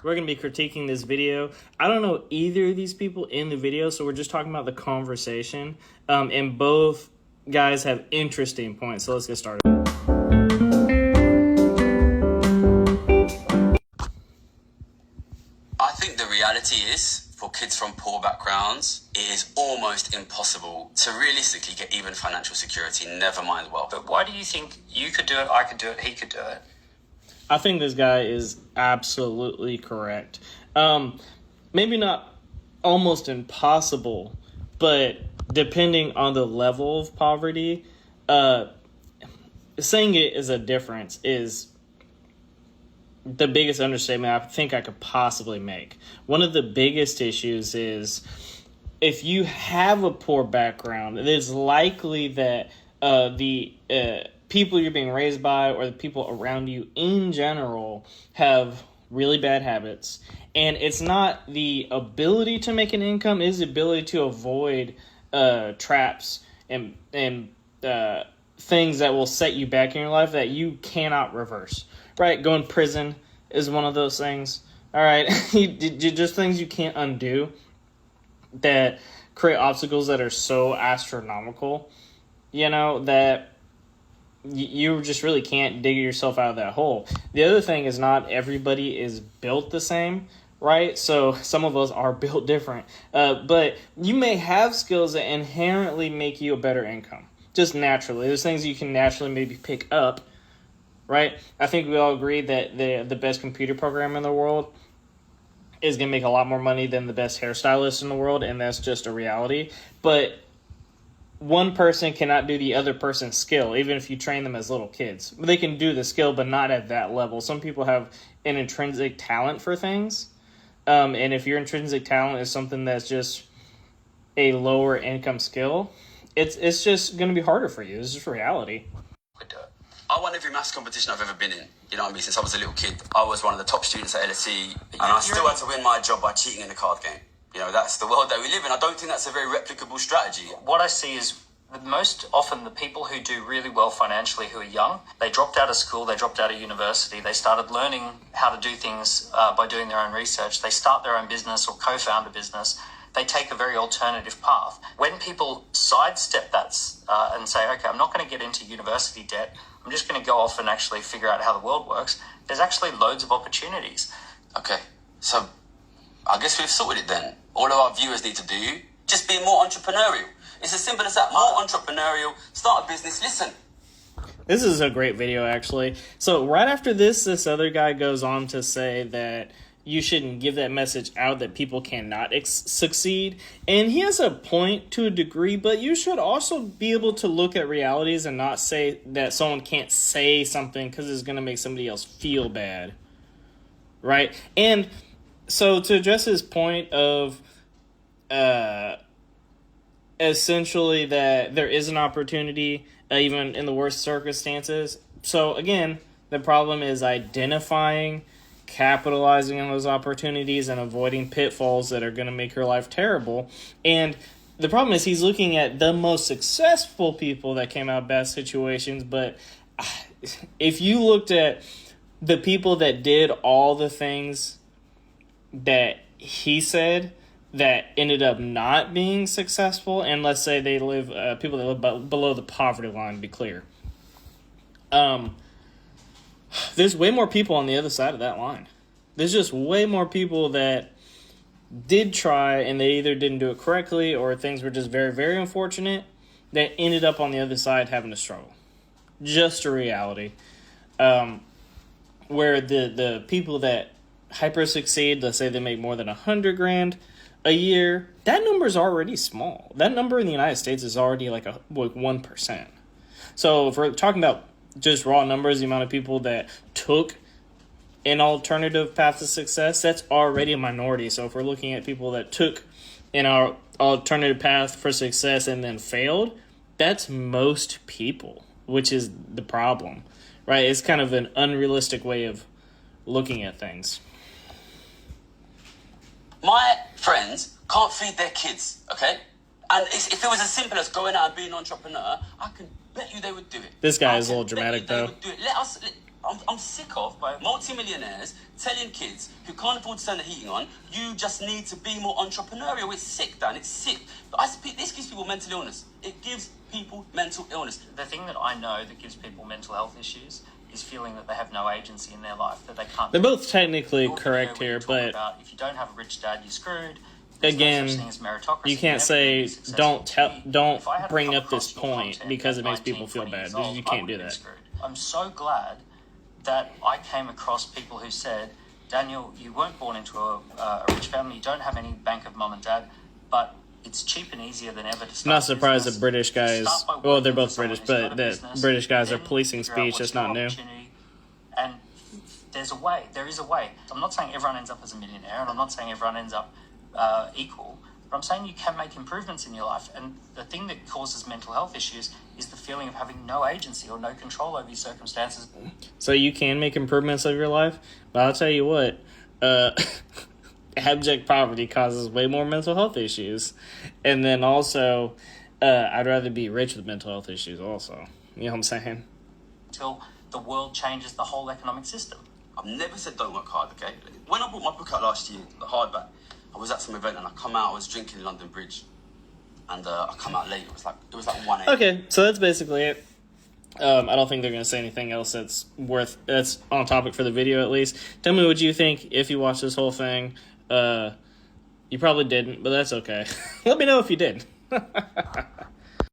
We're going to be critiquing this video. I don't know either of these people in the video, so we're just talking about the conversation. And both guys have interesting points, so let's get started. I think the reality is, for kids from poor backgrounds, it is almost impossible to realistically get even financial security, never mind wealth. But why do you think you could do it, I could do it, he could do it? I think this guy is absolutely correct. Maybe not almost impossible, but depending on the level of poverty, saying it is a difference is the biggest understatement I think I could possibly make. One of the biggest issues is if you have a poor background, it is likely that the people you're being raised by or the people around you in general have really bad habits. And it's not the ability to make an income, it is the ability to avoid traps and things that will set you back in your life that you cannot reverse. Right? Going to prison is one of those things. All right? Just things you can't undo that create obstacles that are so astronomical, that you just really can't dig yourself out of that hole. The other thing is not everybody is built the same, right? So some of us are built different. But you may have skills that inherently make you a better income, just naturally. There's things you can naturally maybe pick up, right? I think we all agree that the best computer programmer in the world is going to make a lot more money than the best hairstylist in the world, and that's just a reality. But one person cannot do the other person's skill, even if you train them as little kids. They can do the skill, but not at that level. Some people have an intrinsic talent for things, and if your intrinsic talent is something that's just a lower income skill, it's just going to be harder for you. It's just reality. I won every maths competition I've ever been in. You know what I mean? Since I was a little kid, I was one of the top students at LSE, and I still had to win my job by cheating in the card game. That's the world that we live in. I don't think that's a very replicable strategy. What I see is that most often the people who do really well financially who are young, they dropped out of school, they dropped out of university, they started learning how to do things by doing their own research. They start their own business or co-found a business. They take a very alternative path. When people sidestep that and say, okay, I'm not going to get into university debt, I'm just going to go off and actually figure out how the world works, there's actually loads of opportunities. Okay, so I guess we've sorted it then. All of our viewers need to do, just be more entrepreneurial. It's as simple as that. More entrepreneurial, start a business, listen. This is a great video, actually. So right after this other guy goes on to say that you shouldn't give that message out that people cannot succeed. And he has a point to a degree, but you should also be able to look at realities and not say that someone can't say something because it's going to make somebody else feel bad. Right? And so to address his point of essentially that there is an opportunity even in the worst circumstances. So again, the problem is identifying, capitalizing on those opportunities, and avoiding pitfalls that are going to make your life terrible. And the problem is he's looking at the most successful people that came out of bad situations, but if you looked at the people that did all the things that he said that ended up not being successful, and let's say they live people that live below the poverty line, to be clear, there's way more people on the other side of that line. There's just way more people that did try and they either didn't do it correctly or things were just very, very unfortunate that ended up on the other side having to struggle. Just a reality. Where the people that hyper succeed, let's say they make more than $100,000 a year, that number is already small. That number in the United States is already like 1%. So if we're talking about just raw numbers, the amount of people that took an alternative path to success, that's already a minority. So if we're looking at people that took an alternative path for success and then failed, that's most people, which is the problem, right? It's kind of an unrealistic way of looking at things. My friends can't feed their kids, okay? And if it was as simple as going out and being an entrepreneur, I can bet you they would do it. This guy is a little dramatic, though. Let us I'm sick of multi-millionaires telling kids who can't afford to turn the heating on, you just need to be more entrepreneurial. It's sick, Dan. It's sick. This gives people mental illness. It gives people mental illness. The thing that I know that gives people mental health issues is feeling that they have no agency in their life, that they can't. They're both technically correct here, but if you don't have a rich dad, you're screwed. Again, you can't say don't bring up this point because it makes people feel bad. You can't do that. I'm so glad that I came across people who said, Daniel, you weren't born into a rich family, you don't have any bank of mum and dad, but it's cheap and easier than ever to start. Not surprised that British guys, well, they're both British, but that British guys are policing speech. That's not new. And there's a way. There is a way. I'm not saying everyone ends up as a millionaire, and I'm not saying everyone ends up equal, but I'm saying you can make improvements in your life. And the thing that causes mental health issues is the feeling of having no agency or no control over your circumstances. So you can make improvements of your life, but I'll tell you what, abject poverty causes way more mental health issues. And then also, I'd rather be rich with mental health issues also. You know what I'm saying? Until the world changes the whole economic system. I've never said don't work hard, okay? When I bought my book out last year, The Hardback, I was at some event and I come out, I was drinking in London Bridge. And I come out late, it was like 1 a.m. Okay, so that's basically it. I don't think they're going to say anything else that's on topic for the video at least. Tell me what you think if you watched this whole thing. You probably didn't, but that's okay. Let me know if you did.